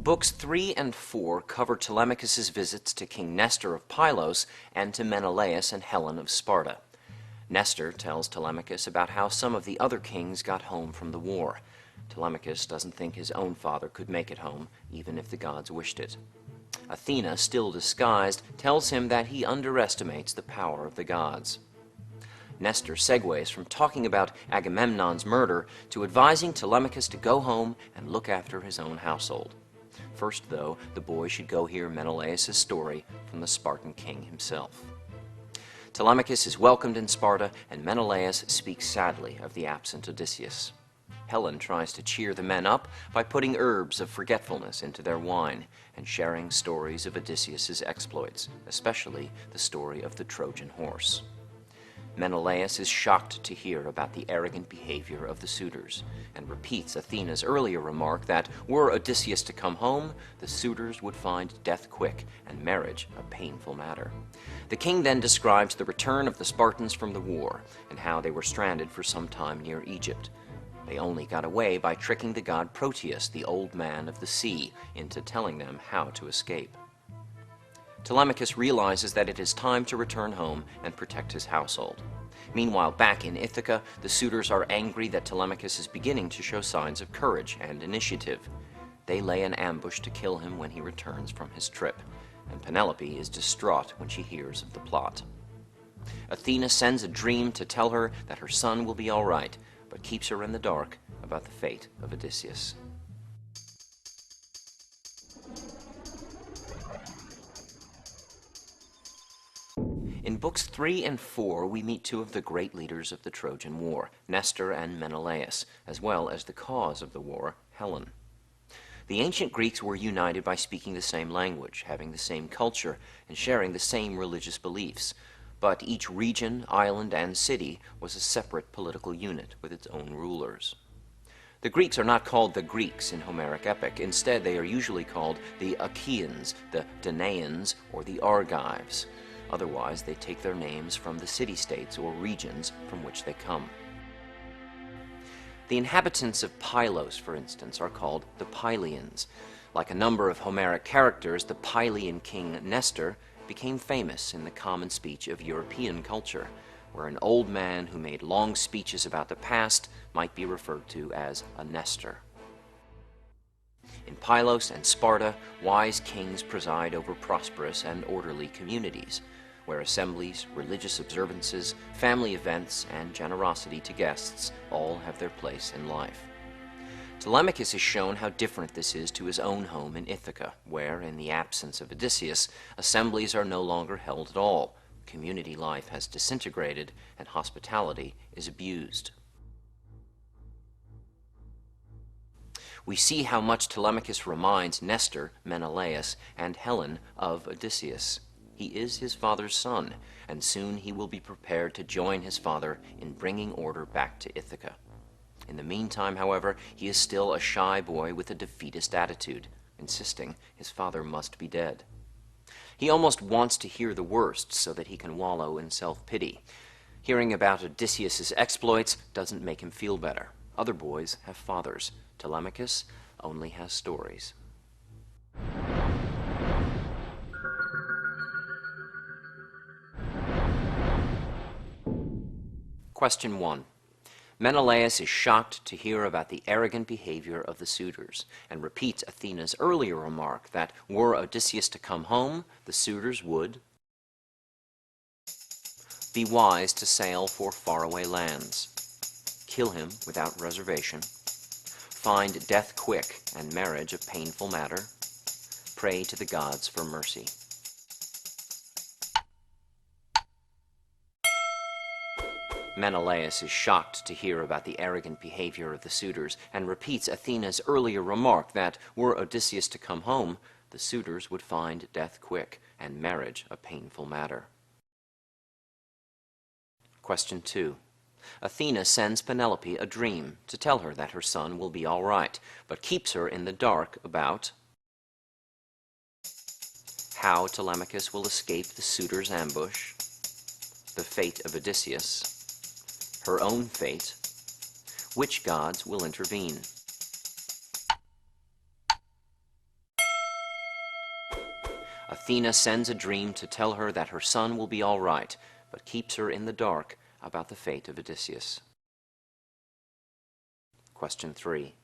Books 3 and 4 cover Telemachus's visits to King Nestor of Pylos and to Menelaus and Helen of Sparta. Nestor tells Telemachus about how some of the other kings got home from the war. Telemachus doesn't think his own father could make it home, even if the gods wished it. Athena, still disguised, tells him that he underestimates the power of the gods. Nestor segues from talking about Agamemnon's murder to advising Telemachus to go home and look after his own household. First, though, the boy should go hear Menelaus' story from the Spartan king himself. Telemachus is welcomed in Sparta, and Menelaus speaks sadly of the absent Odysseus. Helen tries to cheer the men up by putting herbs of forgetfulness into their wine and sharing stories of Odysseus' exploits, especially the story of the Trojan horse. Menelaus is shocked to hear about the arrogant behavior of the suitors and repeats Athena's earlier remark that were Odysseus to come home, the suitors would find death quick and marriage a painful matter. The king then describes the return of the Spartans from the war and how they were stranded for some time near Egypt. They only got away by tricking the god Proteus, the old man of the sea, into telling them how to escape. Telemachus realizes that it is time to return home and protect his household. Meanwhile, back in Ithaca, the suitors are angry that Telemachus is beginning to show signs of courage and initiative. They lay an ambush to kill him when he returns from his trip, and Penelope is distraught when she hears of the plot. Athena sends a dream to tell her that her son will be all right, but keeps her in the dark about the fate of Odysseus. In Books 3 and 4, we meet two of the great leaders of the Trojan War, Nestor and Menelaus, as well as the cause of the war, Helen. The ancient Greeks were united by speaking the same language, having the same culture, and sharing the same religious beliefs. But each region, island, and city was a separate political unit with its own rulers. The Greeks are not called the Greeks in Homeric epic. Instead, they are usually called the Achaeans, the Danaans, or the Argives. Otherwise, they take their names from the city-states or regions from which they come. The inhabitants of Pylos, for instance, are called the Pylians. Like a number of Homeric characters, the Pylian king Nestor became famous in the common speech of European culture, where an old man who made long speeches about the past might be referred to as a Nestor. In Pylos and Sparta, wise kings preside over prosperous and orderly communities, where assemblies, religious observances, family events, and generosity to guests all have their place in life. Telemachus is shown how different this is to his own home in Ithaca, where, in the absence of Odysseus, assemblies are no longer held at all, community life has disintegrated, and hospitality is abused. We see how much Telemachus reminds Nestor, Menelaus, and Helen of Odysseus. He is his father's son, and soon he will be prepared to join his father in bringing order back to Ithaca. In the meantime, however, he is still a shy boy with a defeatist attitude, insisting his father must be dead. He almost wants to hear the worst so that he can wallow in self-pity. Hearing about Odysseus' exploits doesn't make him feel better. Other boys have fathers. Telemachus only has stories. Question 1. Menelaus is shocked to hear about the arrogant behavior of the suitors and repeats Athena's earlier remark that were Odysseus to come home, the suitors would be wise to sail for faraway lands, kill him without reservation, find death quick and marriage a painful matter, pray to the gods for mercy. Menelaus is shocked to hear about the arrogant behavior of the suitors and repeats Athena's earlier remark that, were Odysseus to come home, the suitors would find death quick and marriage a painful matter. Question 2. Athena sends Penelope a dream to tell her that her son will be all right, but keeps her in the dark about how Telemachus will escape the suitors' ambush, the fate of Odysseus, her own fate, which gods will intervene. Athena sends a dream to tell her that her son will be all right, but keeps her in the dark about the fate of Odysseus. Question 3.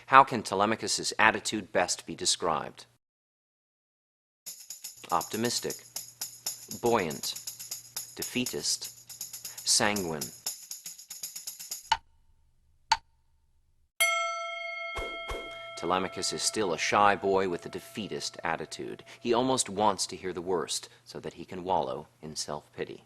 How can Telemachus's attitude best be described? Optimistic, buoyant, defeatist, sanguine. Telemachus is still a shy boy with a defeatist attitude. He almost wants to hear the worst so that he can wallow in self-pity.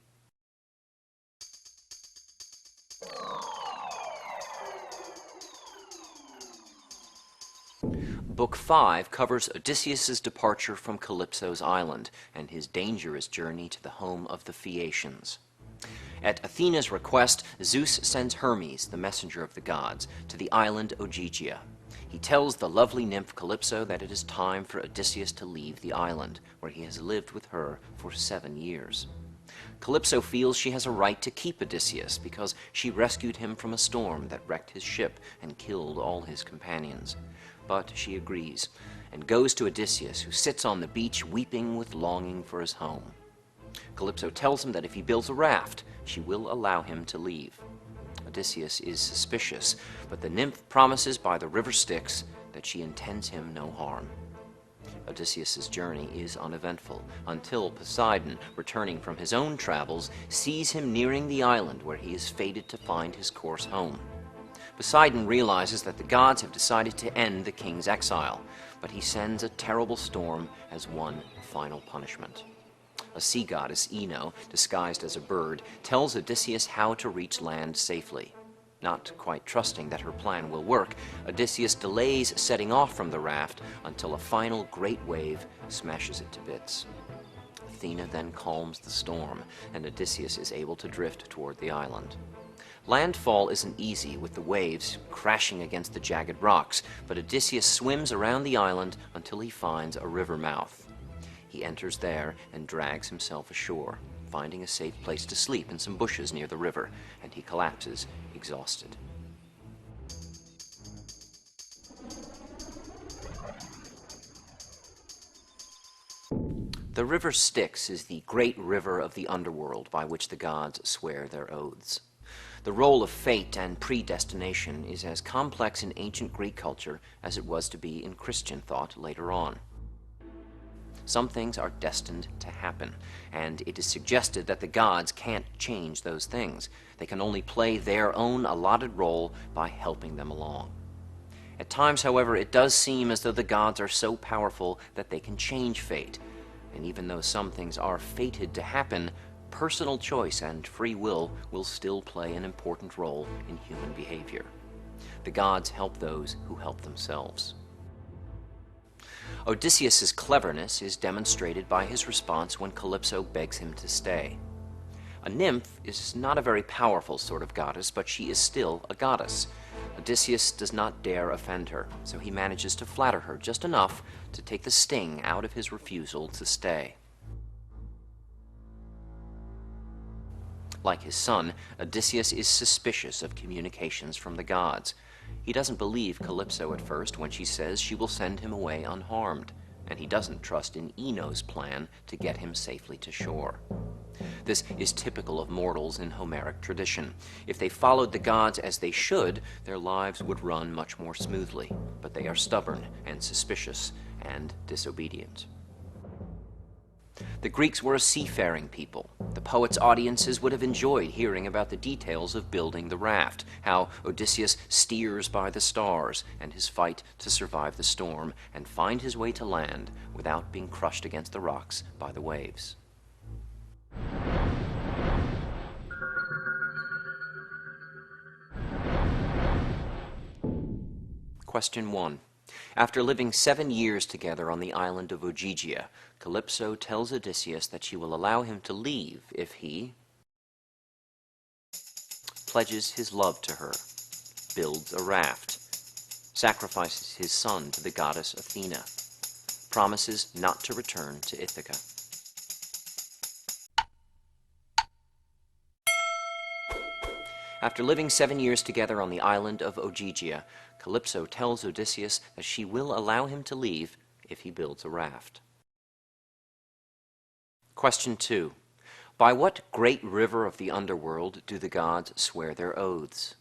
Book 5 covers Odysseus' departure from Calypso's island and his dangerous journey to the home of the Phaeacians. At Athena's request, Zeus sends Hermes, the messenger of the gods, to the island Ogygia. He tells the lovely nymph Calypso that it is time for Odysseus to leave the island, where he has lived with her for 7 years. Calypso feels she has a right to keep Odysseus because she rescued him from a storm that wrecked his ship and killed all his companions. But she agrees and goes to Odysseus, who sits on the beach weeping with longing for his home. Calypso tells him that if he builds a raft, she will allow him to leave. Odysseus is suspicious, but the nymph promises by the river Styx that she intends him no harm. Odysseus' journey is uneventful until Poseidon, returning from his own travels, sees him nearing the island where he is fated to find his course home. Poseidon realizes that the gods have decided to end the king's exile, but he sends a terrible storm as one final punishment. A sea goddess, Ino, disguised as a bird, tells Odysseus how to reach land safely. Not quite trusting that her plan will work, Odysseus delays setting off from the raft until a final great wave smashes it to bits. Athena then calms the storm, and Odysseus is able to drift toward the island. Landfall isn't easy, with the waves crashing against the jagged rocks, but Odysseus swims around the island until he finds a river mouth. He enters there and drags himself ashore, finding a safe place to sleep in some bushes near the river, and he collapses exhausted. The river Styx is the great river of the underworld by which the gods swear their oaths. The role of fate and predestination is as complex in ancient Greek culture as it was to be in Christian thought later on. Some things are destined to happen, and it is suggested that the gods can't change those things. They can only play their own allotted role by helping them along. At times, however, it does seem as though the gods are so powerful that they can change fate. And even though some things are fated to happen, personal choice and free will still play an important role in human behavior. The gods help those who help themselves. Odysseus' cleverness is demonstrated by his response when Calypso begs him to stay. A nymph is not a very powerful sort of goddess, but she is still a goddess. Odysseus does not dare offend her, so he manages to flatter her just enough to take the sting out of his refusal to stay. Like his son, Odysseus is suspicious of communications from the gods. He doesn't believe Calypso at first when she says she will send him away unharmed, and he doesn't trust in Ino's plan to get him safely to shore. This is typical of mortals in Homeric tradition. If they followed the gods as they should, their lives would run much more smoothly, but they are stubborn and suspicious and disobedient. The Greeks were a seafaring people. The poet's audiences would have enjoyed hearing about the details of building the raft, how Odysseus steers by the stars, and his fight to survive the storm and find his way to land without being crushed against the rocks by the waves. Question 1. After living 7 years together on the island of Ogygia, Calypso tells Odysseus that she will allow him to leave if he pledges his love to her, builds a raft, sacrifices his son to the goddess Athena, promises not to return to Ithaca. After living 7 years together on the island of Ogygia, Calypso tells Odysseus that she will allow him to leave if he builds a raft. Question 2. By what great river of the underworld do the gods swear their oaths?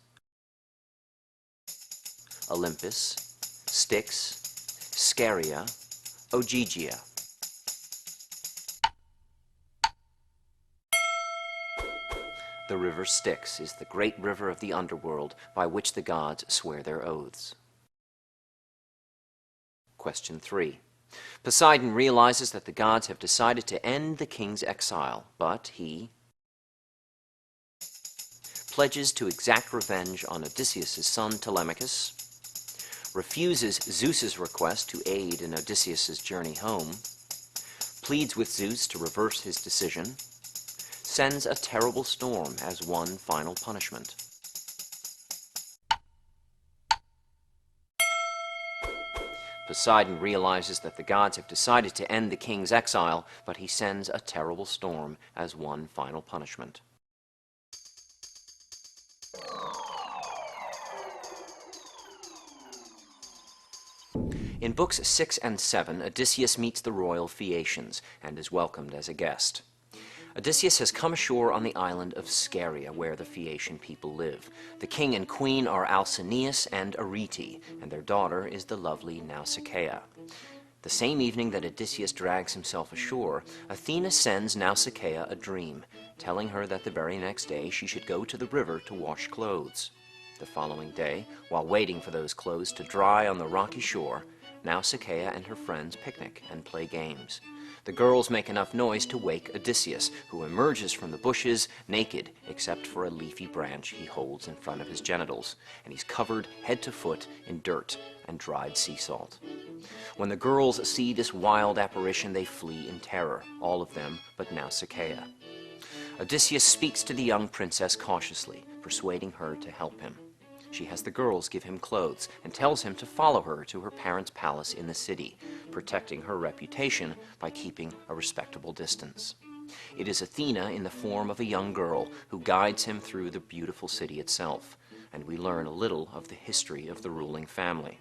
Olympus, Styx, Scheria, Ogygia. The river Styx is the great river of the underworld by which the gods swear their oaths. Question 3. Poseidon realizes that the gods have decided to end the king's exile, but he pledges to exact revenge on Odysseus' son Telemachus, refuses Zeus's request to aid in Odysseus' journey home, pleads with Zeus to reverse his decision, sends a terrible storm as one final punishment. Poseidon realizes that the gods have decided to end the king's exile, but he sends a terrible storm as one final punishment. In books 6 and 7, Odysseus meets the royal Phaeacians and is welcomed as a guest. Odysseus has come ashore on the island of Scheria, where the Phaeacian people live. The king and queen are Alcinous and Arete, and their daughter is the lovely Nausicaa. The same evening that Odysseus drags himself ashore, Athena sends Nausicaa a dream, telling her that the very next day she should go to the river to wash clothes. The following day, while waiting for those clothes to dry on the rocky shore, Nausicaa and her friends picnic and play games. The girls make enough noise to wake Odysseus, who emerges from the bushes naked except for a leafy branch he holds in front of his genitals, and he's covered head to foot in dirt and dried sea salt. When the girls see this wild apparition, they flee in terror, all of them but Nausicaa. Odysseus speaks to the young princess cautiously, persuading her to help him. She has the girls give him clothes and tells him to follow her to her parents' palace in the city, protecting her reputation by keeping a respectable distance. It is Athena in the form of a young girl who guides him through the beautiful city itself, and we learn a little of the history of the ruling family.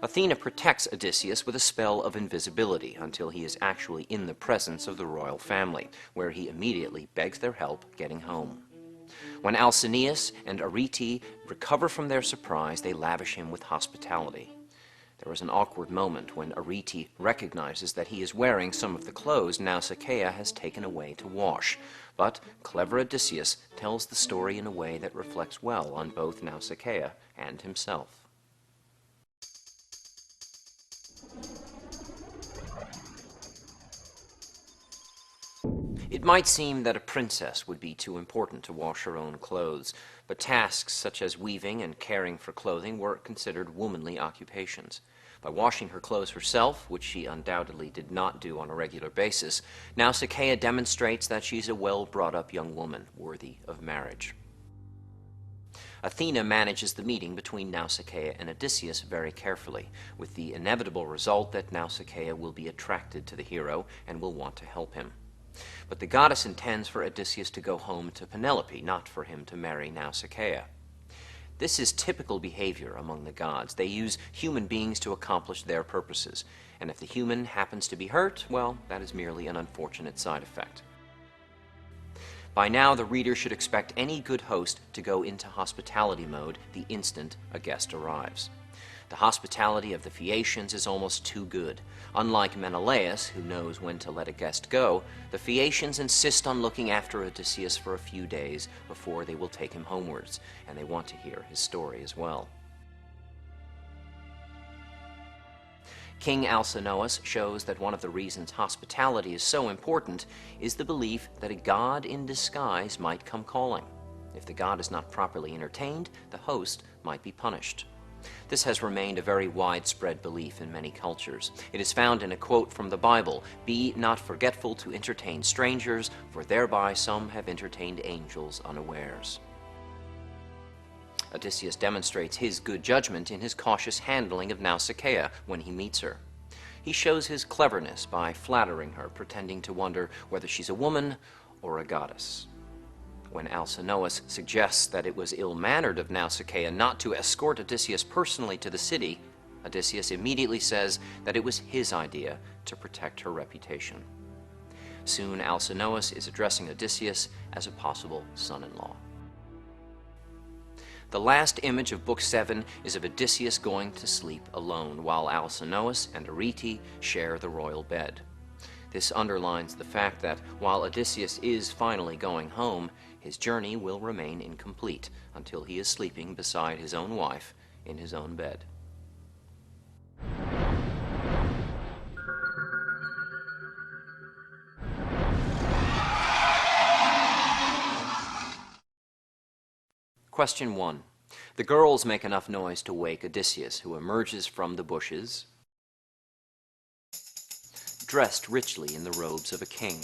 Athena protects Odysseus with a spell of invisibility until he is actually in the presence of the royal family, where he immediately begs their help getting home. When Alcinous and Arete recover from their surprise, they lavish him with hospitality. There is an awkward moment when Arete recognizes that he is wearing some of the clothes Nausicaa has taken away to wash, but clever Odysseus tells the story in a way that reflects well on both Nausicaa and himself. It might seem that a princess would be too important to wash her own clothes, but tasks such as weaving and caring for clothing were considered womanly occupations. By washing her clothes herself, which she undoubtedly did not do on a regular basis, Nausicaa demonstrates that she's a well-brought-up young woman worthy of marriage. Athena manages the meeting between Nausicaa and Odysseus very carefully, with the inevitable result that Nausicaa will be attracted to the hero and will want to help him. But the goddess intends for Odysseus to go home to Penelope, not for him to marry Nausicaa. This is typical behavior among the gods. They use human beings to accomplish their purposes, and if the human happens to be hurt, well, that is merely an unfortunate side effect. By now, the reader should expect any good host to go into hospitality mode the instant a guest arrives. The hospitality of the Phaeacians is almost too good. Unlike Menelaus, who knows when to let a guest go, the Phaeacians insist on looking after Odysseus for a few days before they will take him homewards, and they want to hear his story as well. King Alcinous shows that one of the reasons hospitality is so important is the belief that a god in disguise might come calling. If the god is not properly entertained, the host might be punished. This has remained a very widespread belief in many cultures. It is found in a quote from the Bible, "Be not forgetful to entertain strangers, for thereby some have entertained angels unawares." Odysseus demonstrates his good judgment in his cautious handling of Nausicaa when he meets her. He shows his cleverness by flattering her, pretending to wonder whether she's a woman or a goddess. When Alcinous suggests that it was ill-mannered of Nausicaa not to escort Odysseus personally to the city, Odysseus immediately says that it was his idea to protect her reputation. Soon Alcinous is addressing Odysseus as a possible son-in-law. The last image of Book 7 is of Odysseus going to sleep alone, while Alcinous and Arete share the royal bed. This underlines the fact that while Odysseus is finally going home, his journey will remain incomplete until he is sleeping beside his own wife in his own bed. Question 1. The girls make enough noise to wake Odysseus, who emerges from the bushes, dressed richly in the robes of a king,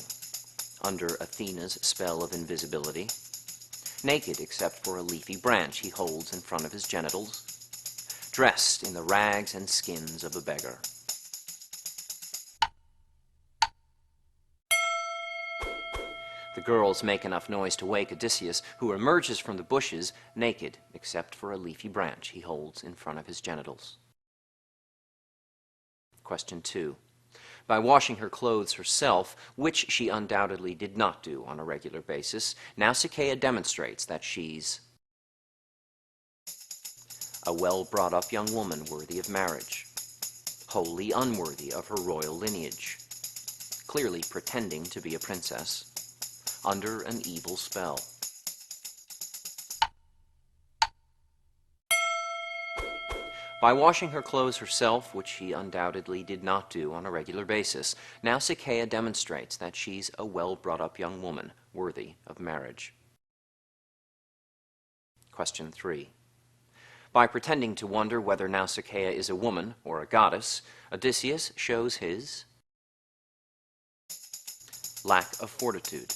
under Athena's spell of invisibility, naked except for a leafy branch he holds in front of his genitals, dressed in the rags and skins of a beggar. The girls make enough noise to wake Odysseus, who emerges from the bushes naked except for a leafy branch he holds in front of his genitals. Question 2. By washing her clothes herself, which she undoubtedly did not do on a regular basis, Nausicaa demonstrates that she's a well-brought-up young woman worthy of marriage, wholly unworthy of her royal lineage, clearly pretending to be a princess, under an evil spell. By washing her clothes herself, which she undoubtedly did not do on a regular basis, Nausicaa demonstrates that she's a well-brought-up young woman worthy of marriage. Question 3. By pretending to wonder whether Nausicaa is a woman or a goddess, Odysseus shows his lack of fortitude,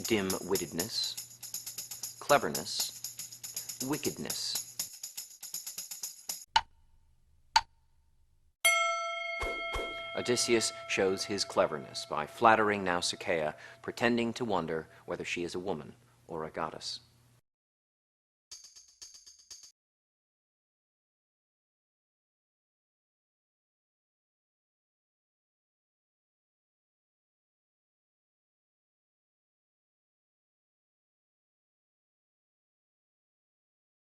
dim-wittedness, cleverness, wickedness. Odysseus shows his cleverness by flattering Nausicaa, pretending to wonder whether she is a woman or a goddess.